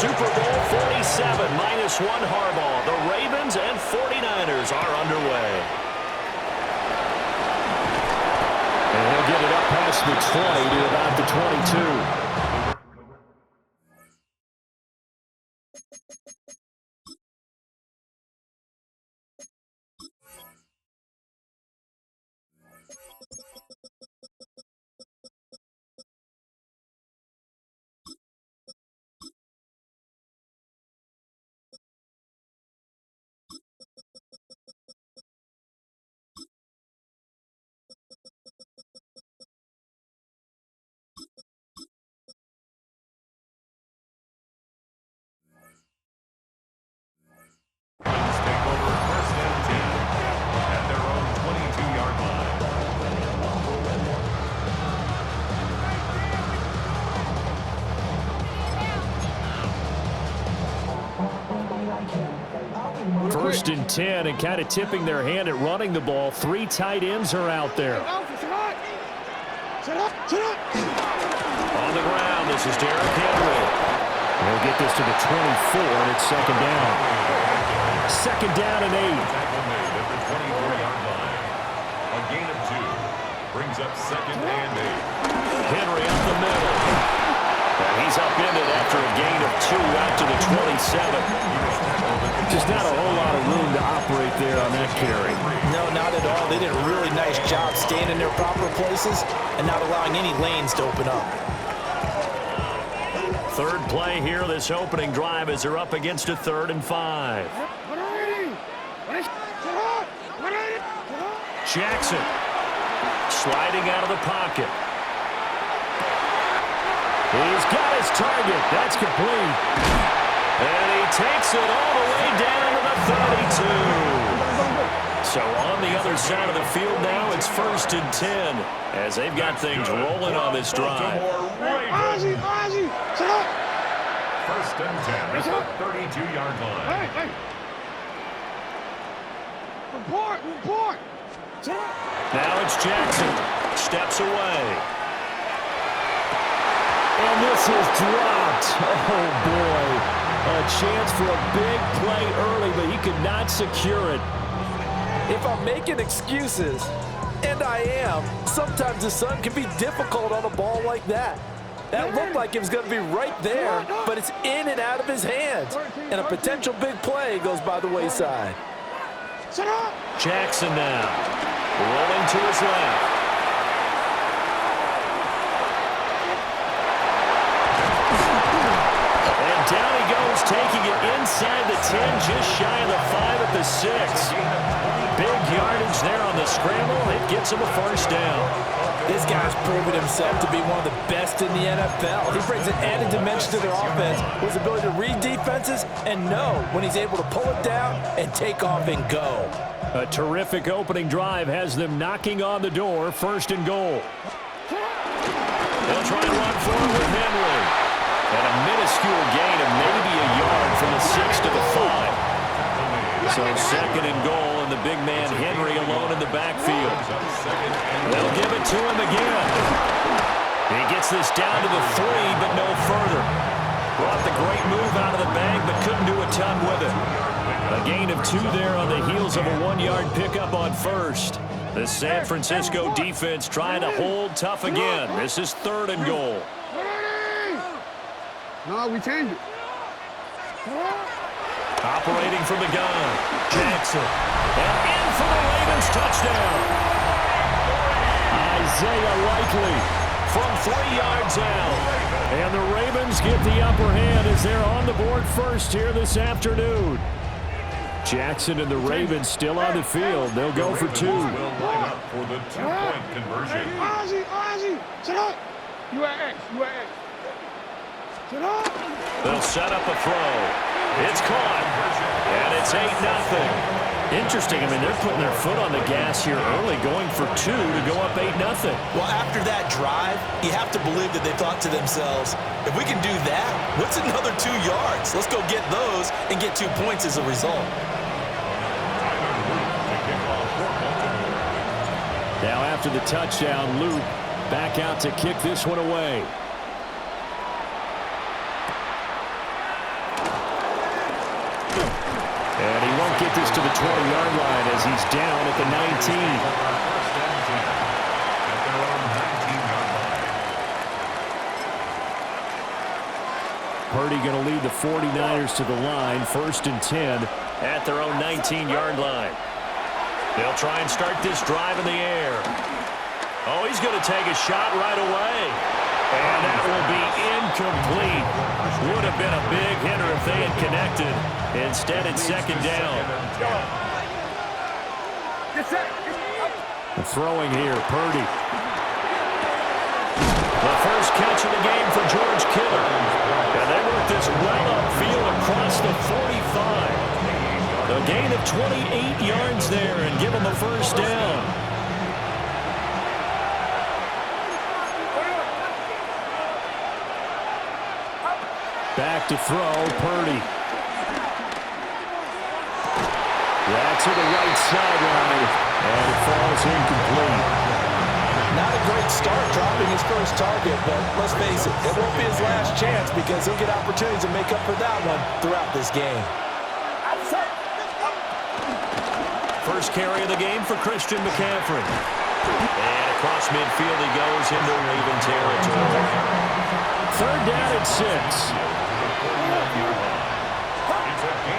Super Bowl 47, -1 Harbaugh. The Ravens and 49ers are underway. And he'll get it up past the 20 to about the 22. First and 10, and kind of tipping their hand at running the ball. 3 tight ends are out there. On the ground, this is Derrick Henry. He'll get this to the 24, and it's second down. Second down and 8. A gain of 2 brings up second and 8. Henry up the middle. And he's upended after a gain of 2 out to the 27. Just not a whole lot of room to operate there on that carry. No, not at all. They did a really nice job staying in their proper places and not allowing any lanes to open up. Third play here, this opening drive, as they're up against a 3rd and 5. Jackson sliding out of the pocket. He's got his target. That's complete. And he takes it all the way down to the 32. So on the other side of the field now, it's 1st and 10 as they've got things rolling on this drive. 1st and 10 at the 32-yard line. Report. Now it's Jackson. Steps away. And this is dropped. Oh, boy. A chance for a big play early, but he could not secure it. If I'm making excuses, and I am, sometimes the sun can be difficult on a ball like that. That looked like it was going to be right there, but it's in and out of his hands. And a potential big play goes by the wayside. Jackson now, rolling to his left. Down he goes, taking it inside the 10, just shy of the 5 at the 6. Big yardage there on the scramble. It gets him a 1st down. This guy's proven himself to be one of the best in the NFL. He brings an added dimension to their offense with his ability to read defenses and know when he's able to pull it down and take off and go. A terrific opening drive has them knocking on the door. 1st and goal. They'll try and run forward with Henry. And a minuscule gain of maybe a yard from the 6 to the 5. So 2nd and goal, and the big man Henry alone in the backfield. They'll give it to him again. He gets this down to the 3, but no further. Brought the great move out of the bag, but couldn't do a ton with it. A gain of 2 there on the heels of a 1-yard pickup on 1st. The San Francisco defense trying to hold tough again. This is 3rd and goal. No, we changed it. Operating from the gun, Jackson. And in for the Ravens touchdown. Isaiah Likely from 3 yards out. And the Ravens get the upper hand as they're on the board first here this afternoon. Jackson and the Ravens still on the field. They'll go for 2. Will line up for the 2-point conversion. Ozzie, shut up. You at X. They'll set up a throw. It's caught. And it's 8-0. Interesting. I mean, they're putting their foot on the gas here early, going for 2 to go up 8-0. Well, after that drive, you have to believe that they thought to themselves, if we can do that, what's another 2 yards? Let's go get those and get 2 points as a result. Now after the touchdown, Luke back out to kick this one away. get this to the 20-yard line as he's down at the 19. First and 10 at their own 19-yard line. Purdy going to lead the 49ers to the line, 1st and 10 at their own 19-yard line. They'll try and start this drive in the air. Oh, he's going to take a shot right away. And that will be incomplete. Would have been a big hitter if they had connected. Instead, it's second down. Throwing here, Purdy. The first catch of the game for George Kittle. And they work this well upfield across the 45. A gain of 28 yards there and give them a first down. Back to throw, Purdy. That's to the right sideline, and it falls incomplete. Not a great start dropping his first target, but let's face it, it won't be his last chance because he'll get opportunities to make up for that one throughout this game. First carry of the game for Christian McCaffrey. And across midfield he goes into Raven territory. Third down at 6.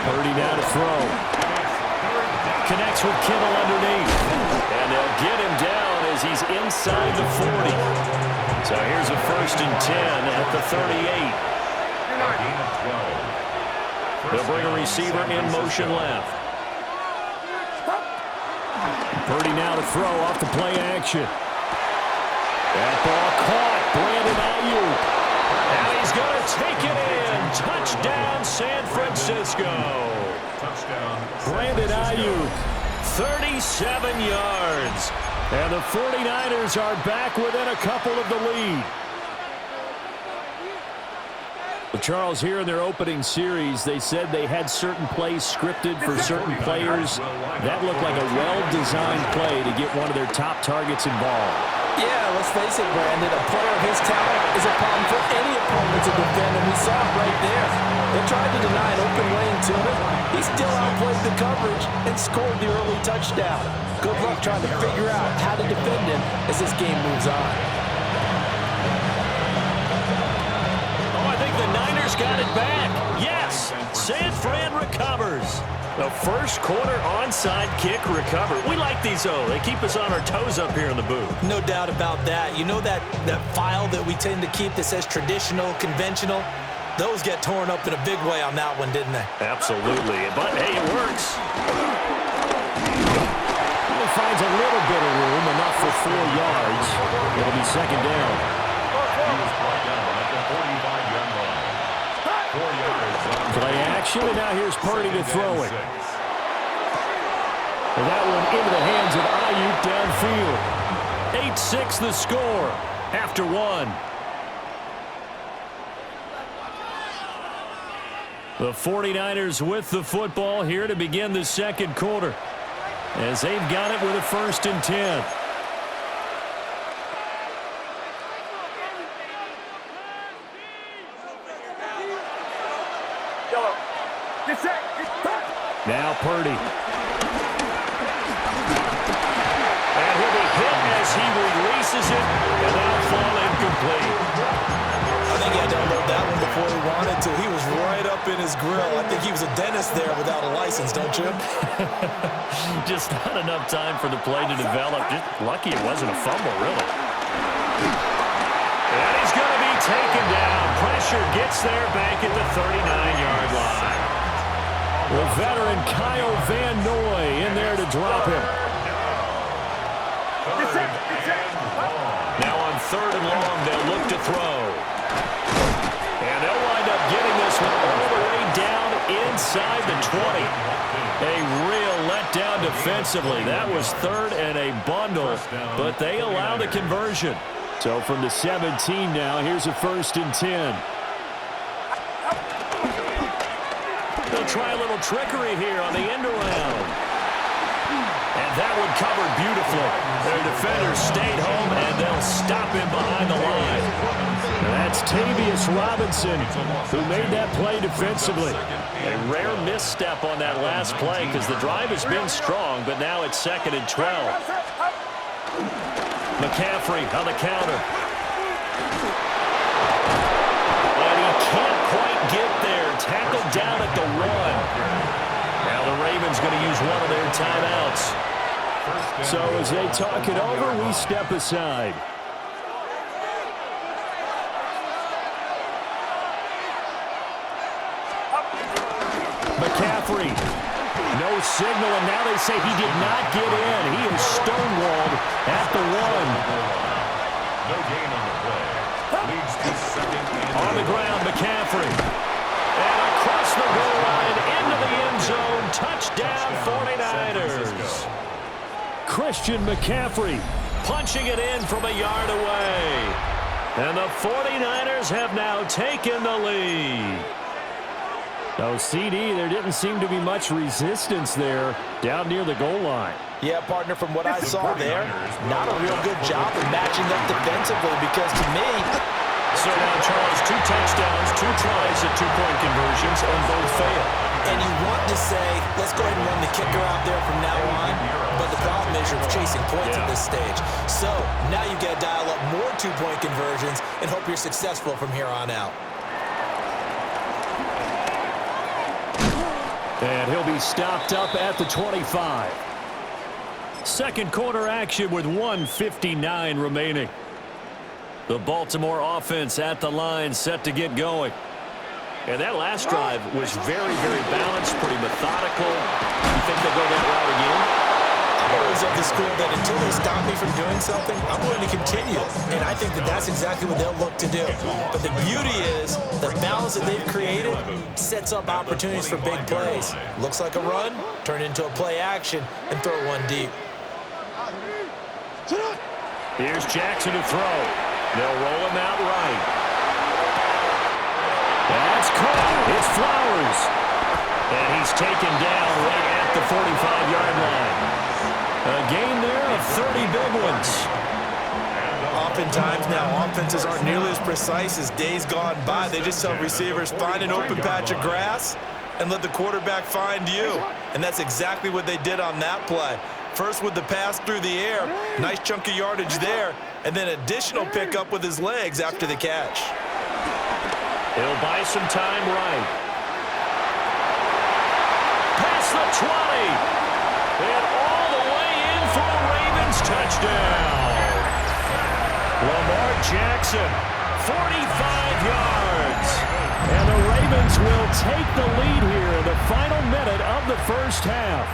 Purdy now to throw. Connects with Kittle underneath. And they'll get him down as he's inside the 40. So here's a 1st and 10 at the 38. They'll bring a receiver in motion left. Purdy now to throw off the play action. That ball caught. Brandon Ayuk. And he's going to take it in. Touchdown, San Francisco. Touchdown. Brandon Ayuk, 37 yards. And the 49ers are back within a couple of the lead. Well, Charles, here in their opening series, they said they had certain plays scripted for certain players. That looked like a well-designed play to get one of their top targets involved. Yeah, let's face it, Brandon, a player of his talent is a problem for any opponent to defend, and we saw it right there. They tried to deny an open lane to him. He still outplayed the coverage and scored the early touchdown. Good luck trying to figure out how to defend him as this game moves on. Oh, I think the Niners got it back. Yes, San Fran recovers. The first quarter onside kick recover. We like these, though. They keep us on our toes up here in the booth. No doubt about that. You know that file that we tend to keep that says traditional, conventional? Those get torn up in a big way on that one, didn't they? Absolutely. But, hey, it works. He finds a little bit of room, enough for 4 yards. It'll be second down. He was brought down at the 45-yard line. 4 yards on Play action, and now here's Purdy to throw it. And that one into the hands of Ayuk downfield. 8-6 the score after 1. The 49ers with the football here to begin the second quarter, as they've got it with a 1st and 10. Now Purdy. And he'll be hit as he releases it, and that'll fall incomplete. I think he had to unload that one before he wanted to. He was right up in his grill. I think he was a dentist there without a license, don't you? Just not enough time for the play to develop. Just lucky it wasn't a fumble, really. And he's going to be taken down. Pressure gets there back at the 39-yard line. The veteran Kyle Van Noy in there to drop him. Now on 3rd and long, they'll look to throw. And they'll wind up getting this one all the way down inside the 20. A real letdown defensively. That was 3rd and a bundle, but they allow the conversion. So from the 17 now, here's a 1st and 10. They'll try a little trickery here on the end around. And that one covered beautifully. Their defenders stayed home, and they'll stop him behind the line. That's Tavius Robinson, who made that play defensively. A rare misstep on that last play because the drive has been strong, but now it's 2nd and 12. McCaffrey on the counter. And he can't quite get there. Tackled down at the 1. Now the Ravens going to use one of their timeouts. So as they talk it over, we step aside. McCaffrey, no signal, and now they say he did not get in. He is stonewalled at the 1. No gain on the play. Leads to 2nd and On the ground, McCaffrey. And across the goal line, into the end zone. Touchdown, 49ers. Christian McCaffrey punching it in from a yard away. And the 49ers have now taken the lead. So, CD, there didn't seem to be much resistance there down near the goal line. Yeah, partner, from what I saw there, not a real good job of matching up defensively because to me... So now, Charles, 2 touchdowns, 2 tries at 2-point conversions, and both failed. And you want to say, let's go ahead and run the kicker out there from now on, but the problem is you're chasing points at this stage. So now you've got to dial up more 2-point conversions and hope you're successful from here on out. And he'll be stopped up at the 25. Second quarter action with 1:59 remaining. The Baltimore offense at the line set to get going. And that last drive was very, very balanced, pretty methodical. You think they'll go that route again? I'm always of the school that until they stop me from doing something, I'm going to continue. And I think that that's exactly what they'll look to do. But the beauty is the balance that they've created sets up opportunities for big plays. Looks like a run, turn into a play action, and throw one deep. Here's Jackson to throw. They'll roll him out right. That's caught. It's Flowers. And he's taken down right at the 45-yard line. A gain there of 30 big ones. Oftentimes now, offenses aren't nearly as precise as days gone by. They just tell receivers, find an open patch of grass and let the quarterback find you. And that's exactly what they did on that play. First with the pass through the air, nice chunk of yardage there, and then additional pickup with his legs after the catch. He'll buy some time right. Past the 20. And all the way in for a Ravens touchdown. Lamar Jackson, 45 yards. And the Ravens will take the lead here in the final minute of the first half.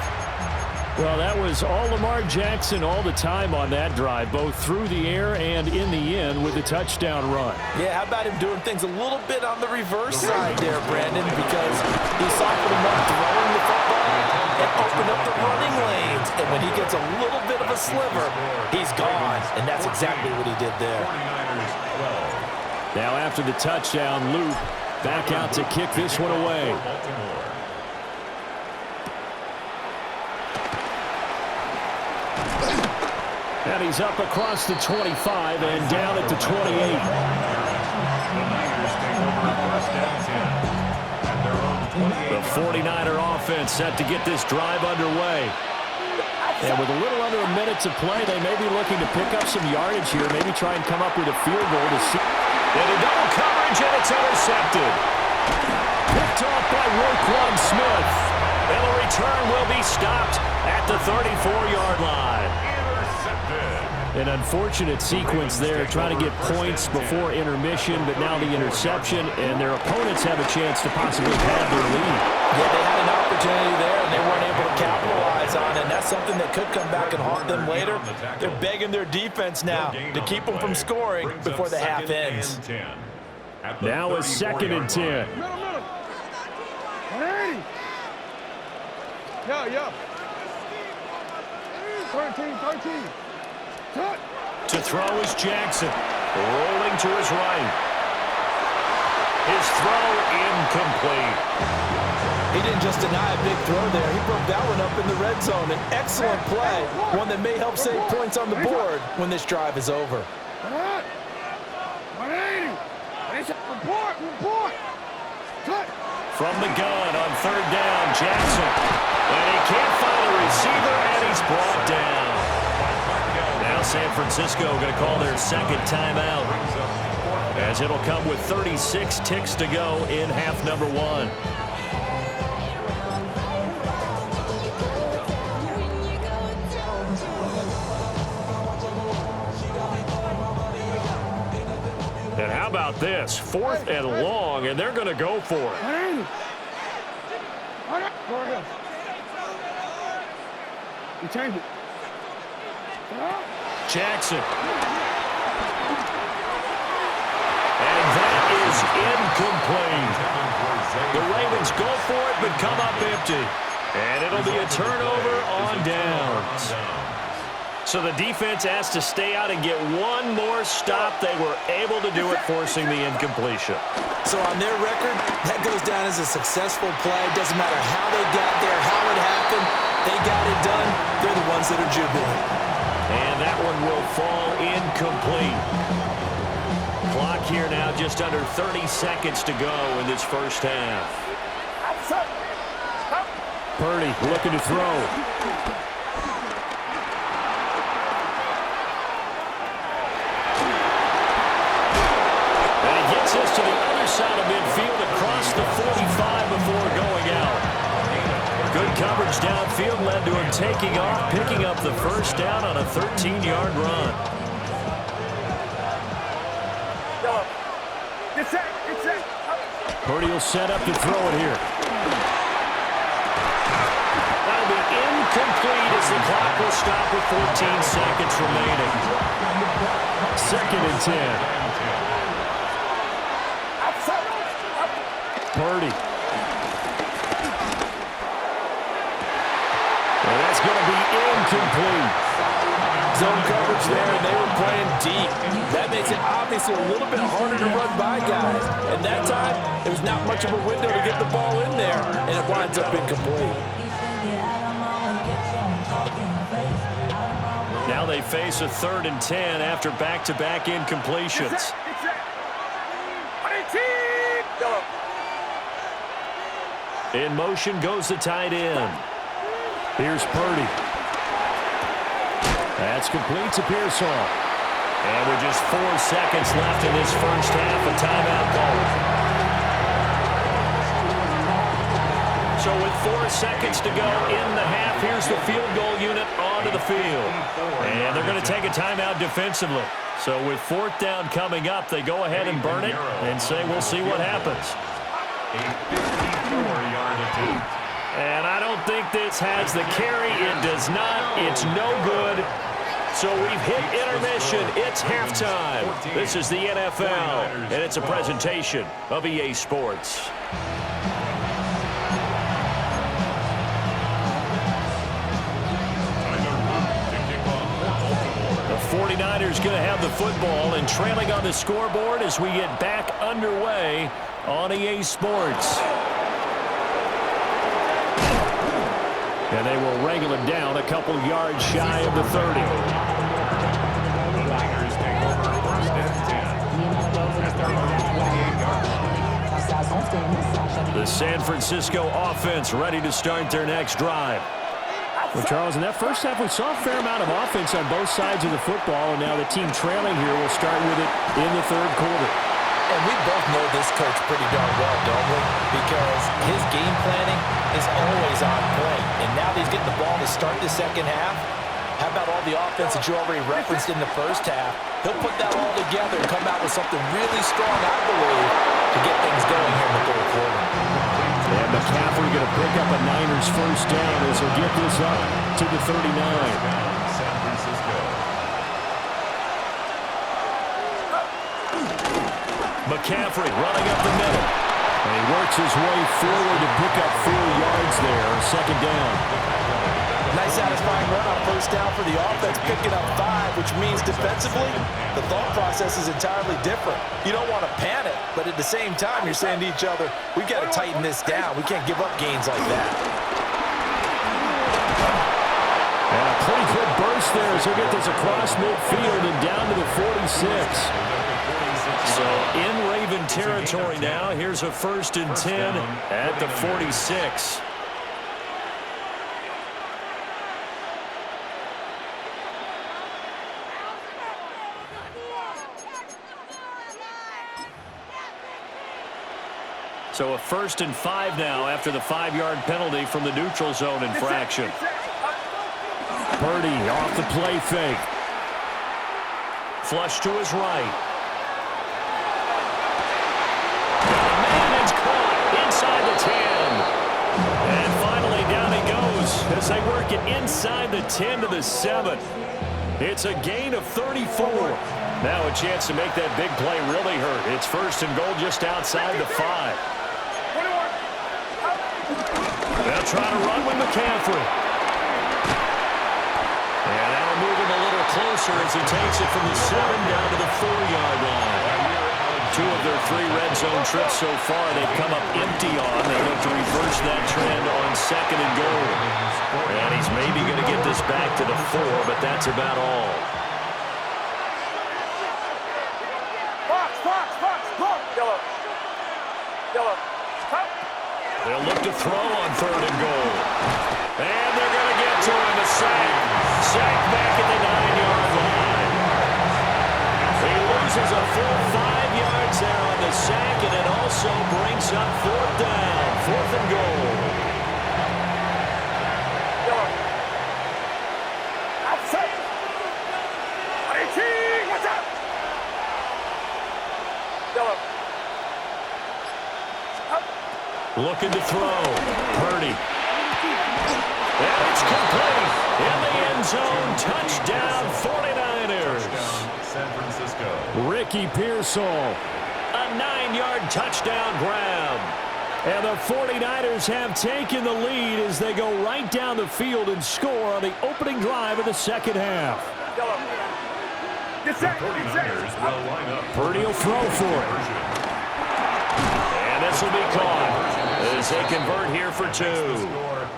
Well, that was all Lamar Jackson all the time on that drive, both through the air and in the end with the touchdown run. Yeah, how about him doing things a little bit on the reverse side there, Brandon, because he softened him up throwing the football and opened up the running lanes. And when he gets a little bit of a sliver, he's gone. And that's exactly what he did there. Now after the touchdown, Luke back out to kick this one away. And he's up across the 25 and down at the 28. The 49er offense set to get this drive underway. And with a little under a minute to play, they may be looking to pick up some yardage here, maybe try and come up with a field goal to see. And a double coverage, and it's intercepted. Picked off by Roquan Smith. And the return will be stopped at the 34-yard line. An unfortunate sequence there, trying to get points before intermission, but now the interception, and their opponents have a chance to possibly have their lead. Yeah, they had an opportunity there, and they weren't able to capitalize on it, and that's something that could come back and haunt them later. They're begging their defense now to keep them from scoring before the half ends. Now a 2nd and 10. Yo. 13. Cut. To throw is Jackson, rolling to his right. His throw incomplete. He didn't just deny a big throw there. He broke that one up in the red zone. An excellent play, one that may help save points on the board when this drive is over. 180. Boy. Cut. From the gun on third down, Jackson. And he can't find a receiver, and he's brought down. Now San Francisco going to call their second timeout, as it'll come with 36 ticks to go in half number one. And how about this? 4th and long, and they're going to go for it. Go ahead. You change it. Jackson. And that is incomplete. The Ravens go for it, but come up empty. And it'll be a turnover on downs. So the defense has to stay out and get one more stop. They were able to do it, forcing the incompletion. So on their record, that goes down as a successful play. Doesn't matter how they got there, how it happened. They got it done. They're the ones that are jubilant. And that one will fall incomplete. Clock here now just under 30 seconds to go in this first half. Purdy looking to throw. And he gets us to the other side of midfield across the 45 before going out. Good coverage downfield led to him taking off, picking up the first down on a 13-yard run. Purdy will set up to throw it here. That'll be incomplete as the clock will stop with 14 seconds remaining. 2nd and 10. Purdy. And that's going to be incomplete. Zone coverage there, and they were playing deep. That makes it obviously a little bit harder to run by guys. And that time, there was not much of a window to get the ball in there, and it winds up incomplete. Now they face a 3rd and 10 after back-to-back incompletions. In motion goes the tight end. Here's Purdy. That's complete to Pearsall. And with just 4 seconds left in this first half, a timeout call. So with 4 seconds to go in the half, here's the field goal unit onto the field. And they're going to take a timeout defensively. So with 4th down coming up, they go ahead and burn it and say we'll see what happens. A 54-yard attempt. And I don't think this has the carry. It does not. It's no good. So we've hit intermission. It's halftime. This is the NFL, and it's a presentation of EA Sports. The 49ers going to have the football and trailing on the scoreboard as we get back underway on EA Sports. And they will wrangle it down a couple yards shy of the 30. The Niners take over 1st and 10 at their own 28-yard line. The San Francisco offense ready to start their next drive. Well, Charles, in that first half, we saw a fair amount of offense on both sides of the football, and now the team trailing here will start with it in the 3rd quarter. And we both know this coach pretty darn well, don't we? Because his game planning is always on point. And now that he's getting the ball to start the second half, how about all the offense that you already referenced in the first half? He'll put that all together and come out with something really strong, I believe, to get things going here in the 3rd quarter. And McCaffrey going to pick up a Niners first down as he'll get this up to the 39. San Francisco. McCaffrey running up the middle. And he works his way forward to pick up 4 yards there. 2nd down. Nice satisfying run on first down for the offense, picking up 5, which means defensively, the thought process is entirely different. You don't want to panic, but at the same time, you're saying to each other, we've got to tighten this down. We can't give up gains like that. And a pretty quick burst there as he'll get this across midfield and down to the 46. So in Raven in territory now. Here's a 1st and 10 at the 46. So a 1st and 5 now after the 5-yard penalty from the neutral zone infraction. Purdy off the play fake. Flush to his right. Got a man, it's caught inside the 10. And finally down he goes as they work it inside the 10 to the 7. It's a gain of 34. Now a chance to make that big play really hurt. It's 1st and goal just outside the 5. They'll try to run with McCaffrey. And that'll move him a little closer as he takes it from the 7 down to the 4-yard line. 2 of their 3 red zone trips so far they've come up empty on. They look to reverse that trend on 2nd and goal. And he's maybe going to get this back to the 4, but that's about all. They'll look to throw on 3rd and goal. And they're going to get to him, a sack. Sack back at the 9-yard line. He loses a full 5 yards there on the sack, and it also brings up 4th down. 4th and goal. Looking to throw. Purdy. And it's complete. In the end zone. Touchdown 49ers. San Francisco. Ricky Pearsall. A 9-yard touchdown grab. And the 49ers have taken the lead as they go right down the field and score on the opening drive of the 2nd half. The 49ers will line up. Purdy will throw for it. And this will be caught as they convert here for 2.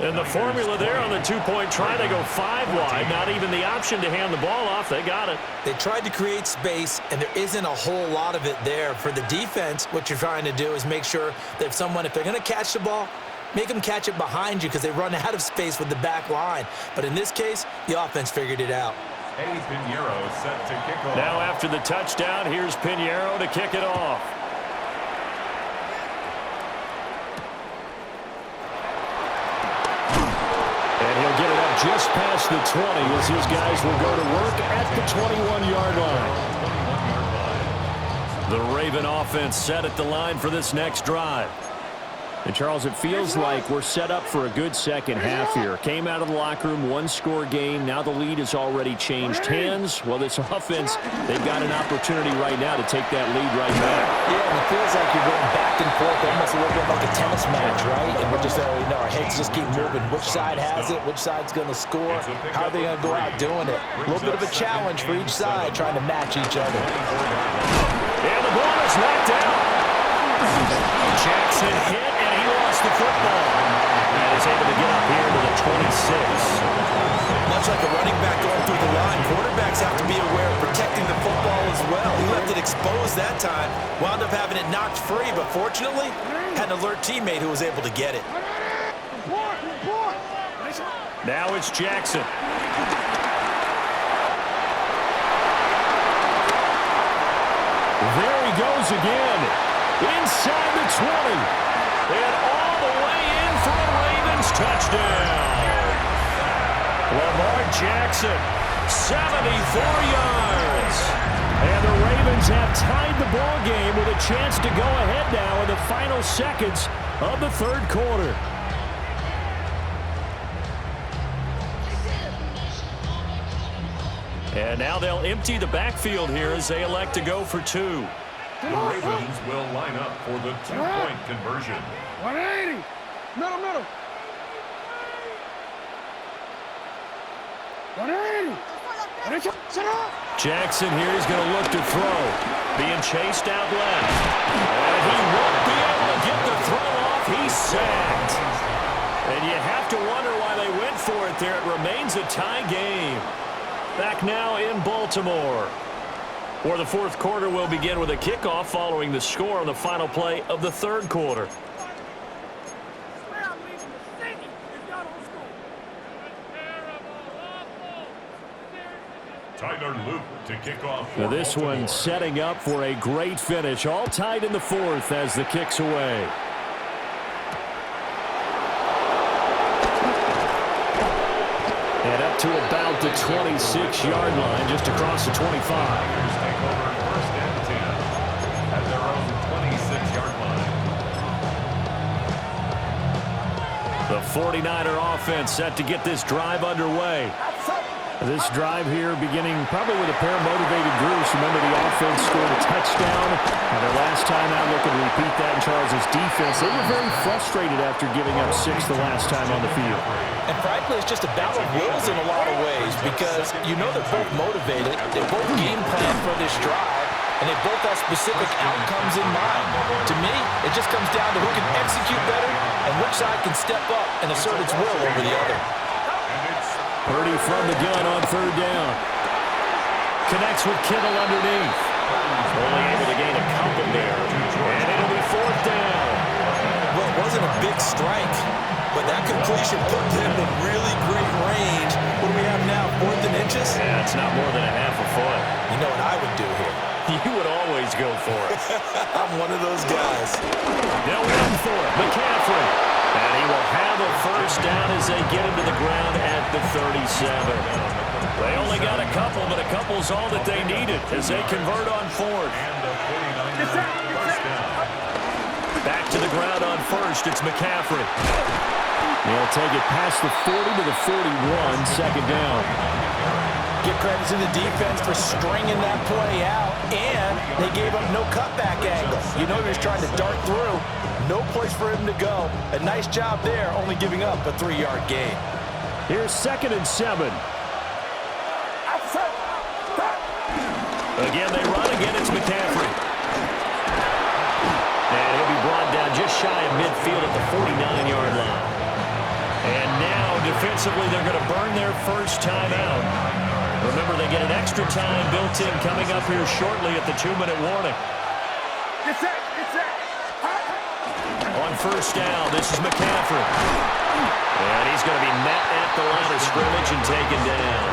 And the formula there on the 2-point try, they go 5 wide. Not even the option to hand the ball off. They got it. They tried to create space, and there isn't a whole lot of it there. For the defense, what you're trying to do is make sure that if they're going to catch the ball, make them catch it behind you because they run out of space with the back line. But in this case, the offense figured it out. Eddie Pinheiro set to kick off. Now after the touchdown, here's Pinheiro to kick it off. And he'll get it up just past the 20 as his guys will go to work at the 21-yard line. The Raven offense set at the line for this next drive. And, Charles, it feels like we're set up for a good second half here. Came out of the locker room, 1-score game. Now the lead has already changed hands. Well, this offense, they've got an opportunity right now to take that lead right back. Yeah, and it feels like you're going back and forth, almost a little bit like a tennis match, right? And we're just, our heads just keep moving. Which side has it? Which side's going to score? How are they going to go out doing it? A little bit of a challenge for each side, trying to match each other. And the ball is knocked out. Jackson hit, and he lost the football. And is able to get up here to the 26. Much like a running back going through the line, quarterbacks have to be aware of protecting the football as well. He left it exposed that time, wound up having it knocked free, but fortunately, had an alert teammate who was able to get it. Now it's Jackson. There he goes again. Inside the 20. And all the way in for a Ravens touchdown. Lamar Jackson, 74 yards. And the Ravens have tied the ball game with a chance to go ahead now in the final seconds of the 3rd quarter. And now they'll empty the backfield here as they elect to go for 2. The Ravens will line up for the 2-point conversion. 180. Middle. 180. Jackson here is going to look to throw. Being chased out left. And he won't be able to get the throw off. He's sacked. And you have to wonder why they went for it there. It remains a tie game. Back now in Baltimore. Or the fourth quarter will begin with a kickoff following the score on the final play of the third quarter. Tyler Luke to kick off. Now this one setting up for a great finish. All tied in the fourth as the kick's away. And up to about the 26-yard line, just across the 25. Tigers take over first and 10 at their own 26-yard line. The 49er offense set to get this drive underway. This drive here beginning probably with a pair of motivated groups. Remember, the offense scored a touchdown. And their last time out, looking to repeat that in Charles' defense. They were very frustrated after giving up 6 the last time on the field. And frankly, it's just a battle of wills in a lot of ways because you know they're both motivated. They both game plan for this drive, and they both have specific outcomes in mind. To me, it just comes down to who can execute better and which side can step up and assert its will over the other. Purdy from the gun on third down. Connects with Kittle underneath. Only able to gain a couple there. And it'll be fourth down. Well, it wasn't a big strike, but that completion put them in really great range. What do we have now, 4th and inches? Yeah, it's not more than a half a foot. You know what I would do here? You would always go for it. I'm one of those guys. They'll run for it. McCaffrey. And he will have a first down as they get him to the ground at the 37. They only got a couple, but a couple's all that they needed as they convert on fourth. And the 49ers first down. Back to the ground on first. It's McCaffrey. They'll take it past the 40 to the 41, second down. Give credit to the defense for stringing that play out, and they gave up no cutback angle. You know he was trying to dart through. No place for him to go. A nice job there, only giving up a 3-yard gain. Here's 2nd and 7. Again, they run. Again, it's McCaffrey. And he'll be brought down just shy of midfield at the 49-yard line. And now, defensively, they're going to burn their first time out. Remember, they get an extra time built in coming up here shortly at the 2-minute warning. On first down, this is McCaffrey. And he's going to be met at the line of scrimmage and taken down.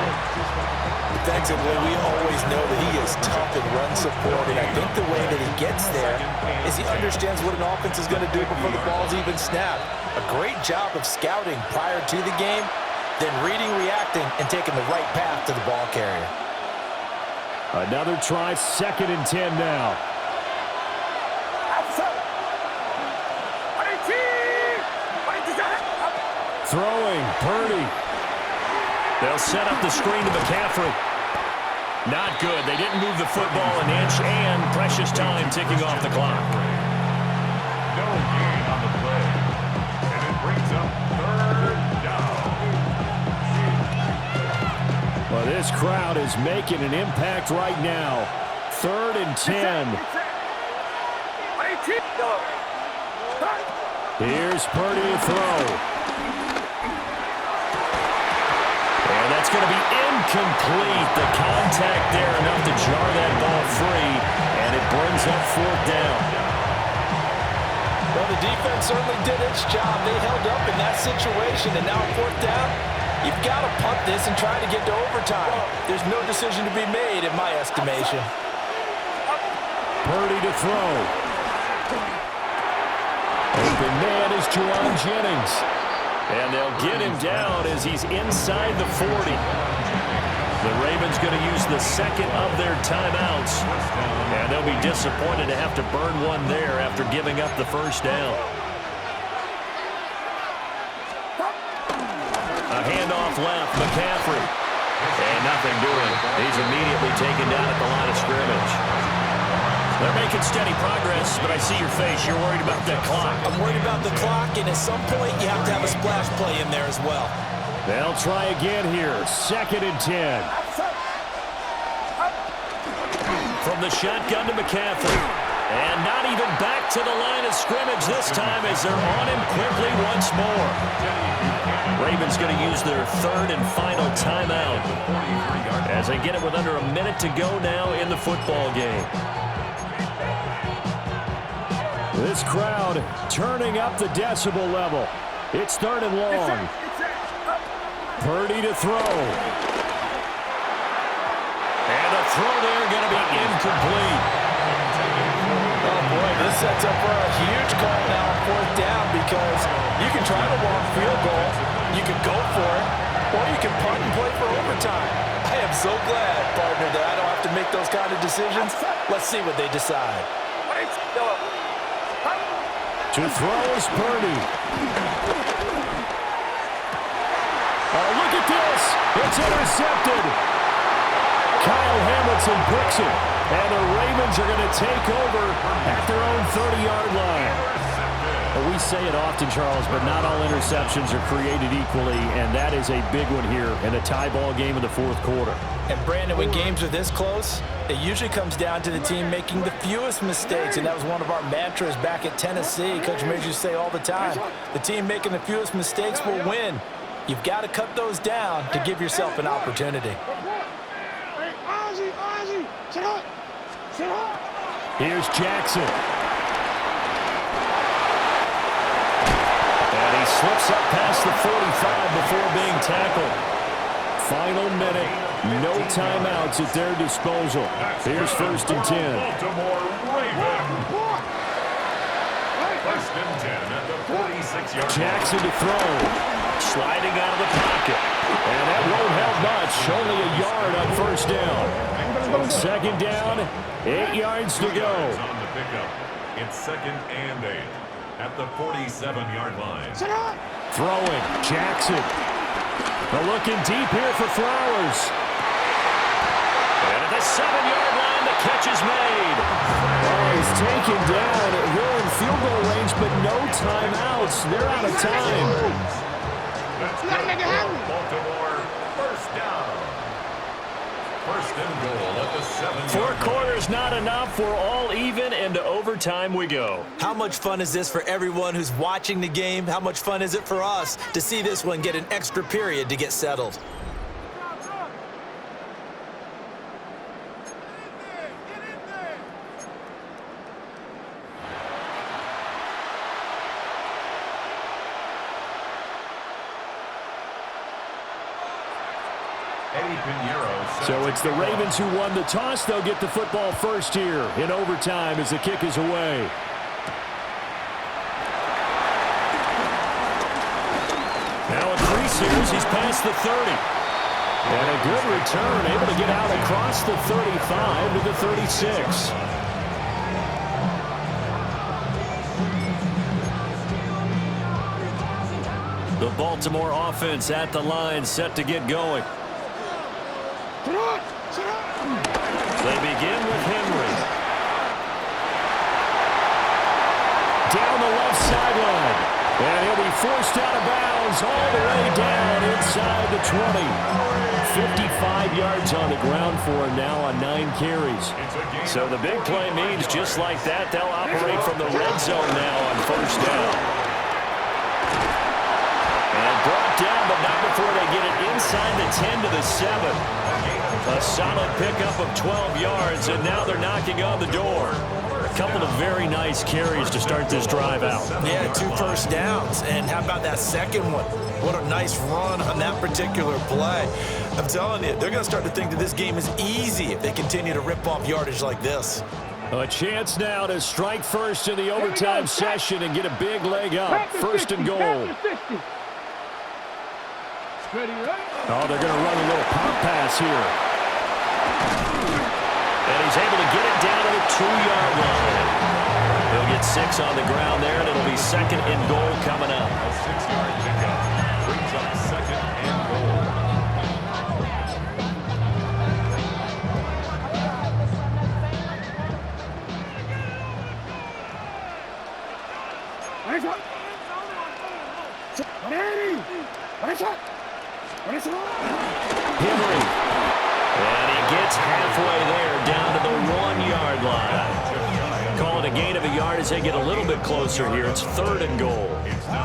Defensively, we always know that he is tough in run support, and I think the way that he gets there is he understands what an offense is going to do before the ball's even snapped. A great job of scouting prior to the game, then reading, reacting, and taking the right path to the ball carrier. Another try, 2nd and 10 now. Throwing, Purdy. They'll set up the screen to McCaffrey. Not good. They didn't move the football an inch, and precious time ticking off the clock. No gain on the play. And it brings up third down. Well, this crowd is making an impact right now. 3rd and 10. Here's Purdy to throw. And that's going to be incomplete. The contact there enough to jar that ball free, and it brings up fourth down. Well, the defense certainly did its job. They held up in that situation, and now fourth down, you've got to punt this and try to get to overtime. There's no decision to be made in my estimation. Purdy to throw. Open man is Juwan Jennings. And they'll get him down as he's inside the 40. The Ravens going to use the second of their timeouts. And they'll be disappointed to have to burn one there after giving up the first down. A handoff left, McCaffrey. And nothing doing. He's immediately taken down at the line of scrimmage. They're making steady progress, but I see your face. You're worried about that clock. I'm worried about the clock, and at some point, you have to have a splash play in there as well. They'll try again here. 2nd and 10. From the shotgun to McCaffrey. And not even back to the line of scrimmage this time as they're on him quickly once more. Ravens going to use their third and final timeout as they get it with under a minute to go now in the football game. This crowd turning up the decibel level. It's third and long. Purdy to throw. And a throw there going to be incomplete. Oh, boy, this sets up for a huge call now on fourth down because you can try the long field goal, you can go for it, or you can punt and play for overtime. I am so glad, partner, that I don't have to make those kind of decisions. Let's see what they decide. To throw is Purdy. Oh, look at this. It's intercepted. Kyle Hamilton picks it. And the Ravens are going to take over at their own 30-yard line. Well, we say it often, Charles, but not all interceptions are created equally, and that is a big one here in a tie ball game in the fourth quarter. And, Brandon, when games are this close, it usually comes down to the team making the fewest mistakes, and that was one of our mantras back at Tennessee. Coach Mears used to say all the time, the team making the fewest mistakes will win. You've got to cut those down to give yourself an opportunity. Here's Jackson. And he slips up past the 45 before being tackled. Final minute. No timeouts at their disposal. Here's first and 10. Baltimore Ravens. First and 10 at the 46-yard line. Jackson to throw. Sliding out of the pocket. And that won't help much. Only a yard on first down. Second down, 8 yards to go. On the pickup. It's second and 8 at the 47-yard line. Throwing, Jackson. They're looking deep here for Flowers. And at the 7-yard line, the catch is made. Oh, he's taken down. They're in field goal range, but no timeouts. They're out of time. That's good for Baltimore. First down. First and goal at the 7-yard 4 line. quarters not enough. We're all even, and to overtime we go. How much fun is this for everyone who's watching the game? How much fun is it for us to see this one get an extra period to get settled? So it's the Ravens who won the toss. They'll get the football first here in overtime as the kick is away. Now a 3 series, he's past the 30. And a good return, able to get out across the 35 to the 36. The Baltimore offense at the line, set to get going. They begin with Henry. Down the left sideline. And he'll be forced out of bounds all the way down inside the 20. 55 yards on the ground for him now on 9 carries. So the big play means just like that, they'll operate from the red zone now on first down. And brought down, but not before they get it inside the 10 to the 7. A solid pickup of 12 yards, and now they're knocking on the door. A couple of very nice carries to start this drive out. Yeah, 2 first downs. And how about that second one? What a nice run on that particular play. I'm telling you, they're going to start to think that this game is easy if they continue to rip off yardage like this. A chance now to strike first in the overtime session and get a big leg up. First and goal. Oh, they're going to run a little pop pass here. And he's able to get it down to the 2-yard line. He'll get 6 on the ground there, and it'll be second and goal coming up. A 6-yard pickup brings up second and goal. Henry. And he gets halfway there, down to the 1-yard line. call it a gain of a yard as they get a little bit closer here. It's 3rd and goal.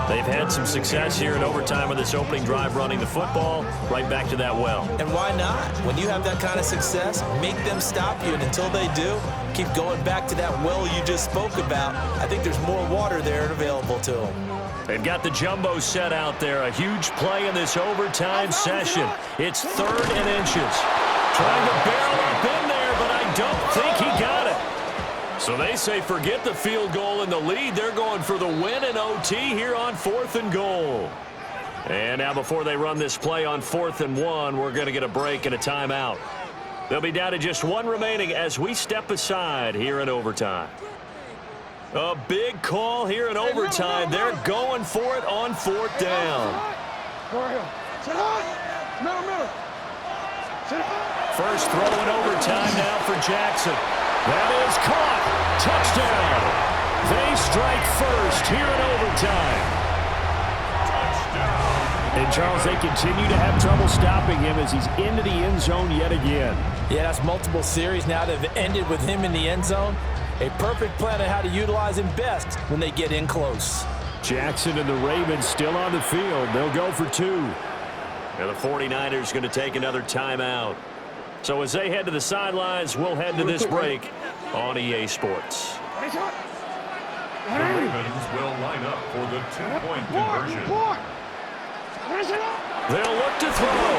They've had some success here in overtime with this opening drive running the football. Right back to that well. And why not? When you have that kind of success, make them stop you. And until they do, keep going back to that well you just spoke about. I think there's more water there and available to them. They've got the jumbo set out there. A huge play in this overtime session. It's 3rd and inches. Trying to barrel up in there, but I don't think he got it. So they say forget the field goal and the lead. They're going for the win in OT here on 4th and goal. And now before they run this play on 4th and 1, we're going to get a break and a timeout. They'll be down to just 1 remaining as we step aside here in overtime. A big call here in overtime. They're going for it on 4th down. First throw in overtime now for Jackson. That is caught. Touchdown. They strike first here in overtime. Touchdown. And, Charles, they continue to have trouble stopping him as he's into the end zone yet again. Yeah, that's multiple series now that have ended with him in the end zone. A perfect plan on how to utilize him best when they get in close. Jackson and the Ravens still on the field. They'll go for 2. And the 49ers going to take another timeout. So as they head to the sidelines, we'll head to this break on EA Sports. The Ravens will line up for the 2-point conversion. They'll look to throw.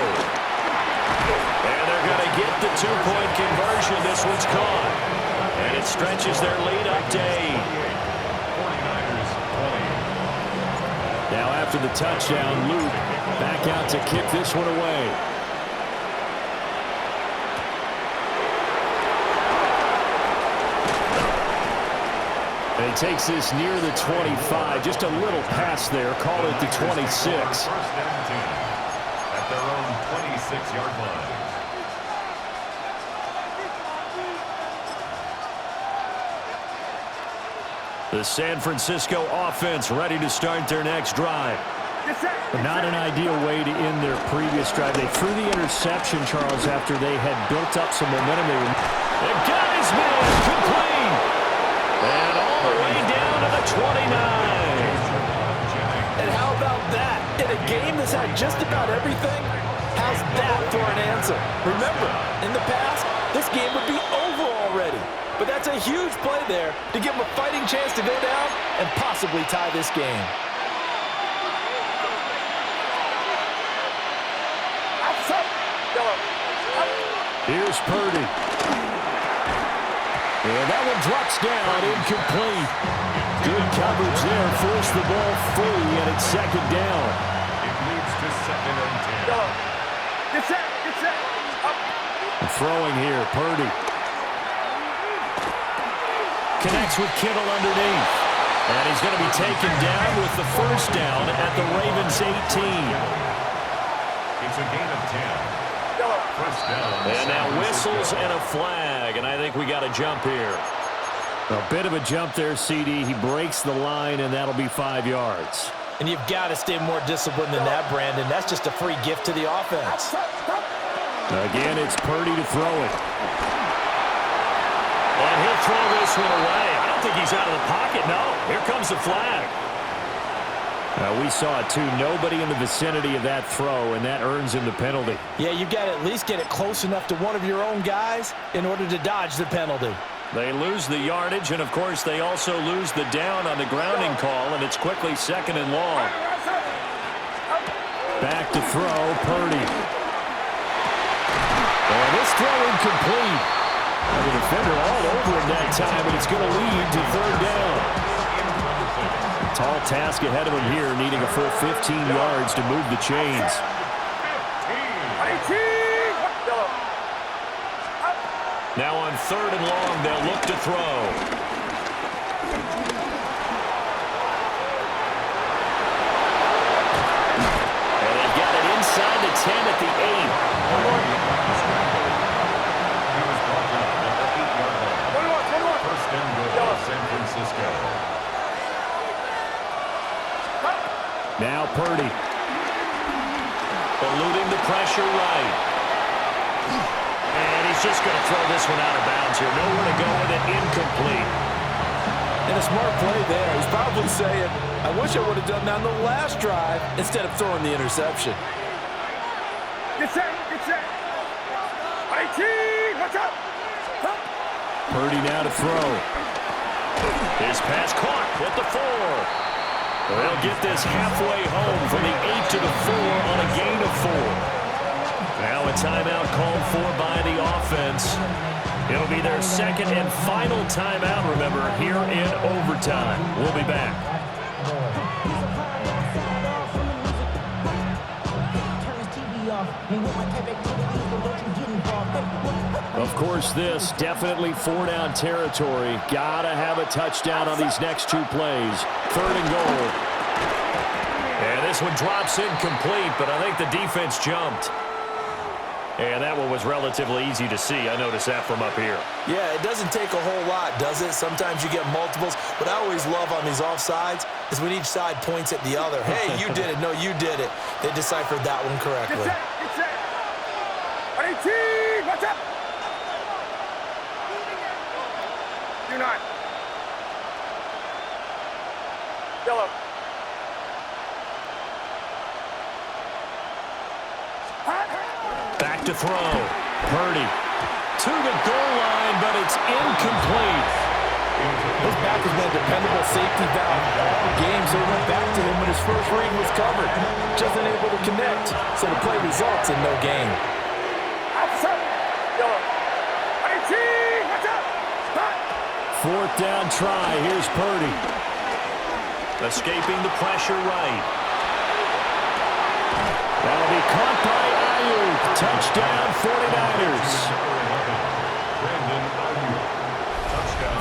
And they're going to get the 2-point conversion. This one's caught. And it stretches their lead up to 8. 49ers 20. Now after the touchdown, Luke back out to kick this one away. And he takes this near the 25. Just a little pass there. Call it the 26. First and 10 at their own 26-yard line. The San Francisco offense ready to start their next drive. Not an ideal way to end their previous drive. They threw the interception, Charles, after they had built up some momentum. They got his man complete. And all the way down to the 29. And how about that? In a game that's had just about everything, how's that for an answer? Remember, in the past, this game would be over already. But that's a huge play there to give them a fighting chance to go down and possibly tie this game. Here's Purdy. And that one drops down, incomplete. Good coverage there, forced the ball free, and it's 2nd down. It moves to 2nd and 10. Get set. And throwing here, Purdy. Connects with Kittle underneath. And he's going to be taken down with the first down at the Ravens 18. It's a gain of 10. First down. And now whistles and a flag, and I think we got a jump here. A bit of a jump there, CD. He breaks the line, and that'll be 5 yards. And you've got to stay more disciplined than that, Brandon. That's just a free gift to the offense. Again, it's Purdy to throw it. And he'll throw this one away. I don't think he's out of the pocket. No, here comes the flag. We saw it, too. Nobody in the vicinity of that throw, and that earns him the penalty. Yeah, you've got to at least get it close enough to one of your own guys in order to dodge the penalty. They lose the yardage, and, of course, they also lose the down on the grounding call, and it's quickly 2nd and long. Back to throw, Purdy. And this throw incomplete. And the defender all over him that time, and it's going to lead to 3rd down. Tall task ahead of him here, needing a full 15 yards to move the chains. Now on 3rd and long, they'll look to throw. And they've got it inside the 10 at the 8. He was brought down at the 8-yard line. First and goal, San Francisco. Now Purdy. Eluding the pressure right. And he's just going to throw this one out of bounds here. Nowhere to go with it. Incomplete. a smart play there. He's probably saying, I wish I would have done that on the last drive instead of throwing the interception. Get set, get set. 18, watch out. Purdy now to throw. His pass caught at the 4. They'll get this halfway home from the 8 to the 4 on a gain of 4. Now a timeout called for by the offense. It'll be their second and final timeout, remember, here in overtime. We'll be back. Of course, this definitely 4-down territory. Gotta have a touchdown on these next 2 plays. 3rd and goal. And this one drops incomplete, but I think the defense jumped. And that one was relatively easy to see. I noticed that from up here. Yeah, it doesn't take a whole lot, does it? Sometimes you get multiples. What I always love on these offsides is when each side points at the other. Hey, you did it. No, you did it. They deciphered that one correctly. Get set. 18, watch out. Do not. Yellow. Back to throw. Purdy to the goal line, but it's incomplete. His back has been a dependable safety valve all game, so he went back to him when his first read was covered. Just unable to connect, so the play results in no gain. Outside. Yellow. 18, watch out. 4th down try. Here's Purdy. Escaping the pressure right. That'll be caught by Ayuk. Touchdown, 49ers.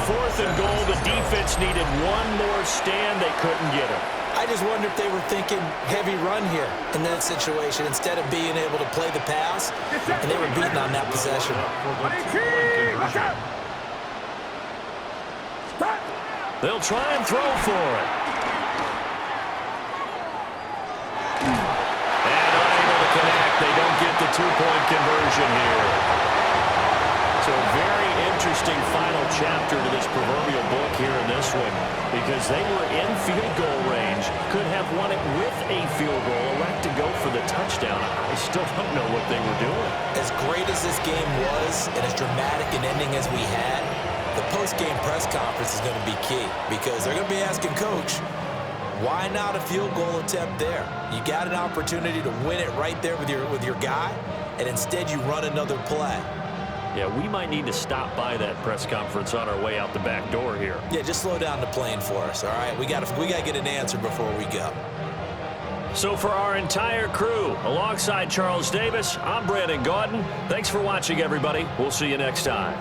4th and goal. The defense needed one more stand. They couldn't get him. I just wonder if they were thinking heavy run here in that situation instead of being able to play the pass, and they were beaten on that possession. 18, watch out. They'll try and throw for it. And unable to connect. They don't get the 2-point conversion here. So very interesting final chapter to this proverbial book here in this one, because they were in field goal range, could have won it with a field goal, elect to go for the touchdown. I still don't know what they were doing. As great as this game was and as dramatic an ending as we had, the post-game press conference is going to be key, because they're going to be asking Coach, why not a field goal attempt there? You got an opportunity to win it right there with your guy, and instead you run another play. Yeah, we might need to stop by that press conference on our way out the back door here. Yeah, just slow down the plane for us, all right? We got to get an answer before we go. So for our entire crew, alongside Charles Davis, I'm Brandon Gaudin. Thanks for watching, everybody. We'll see you next time.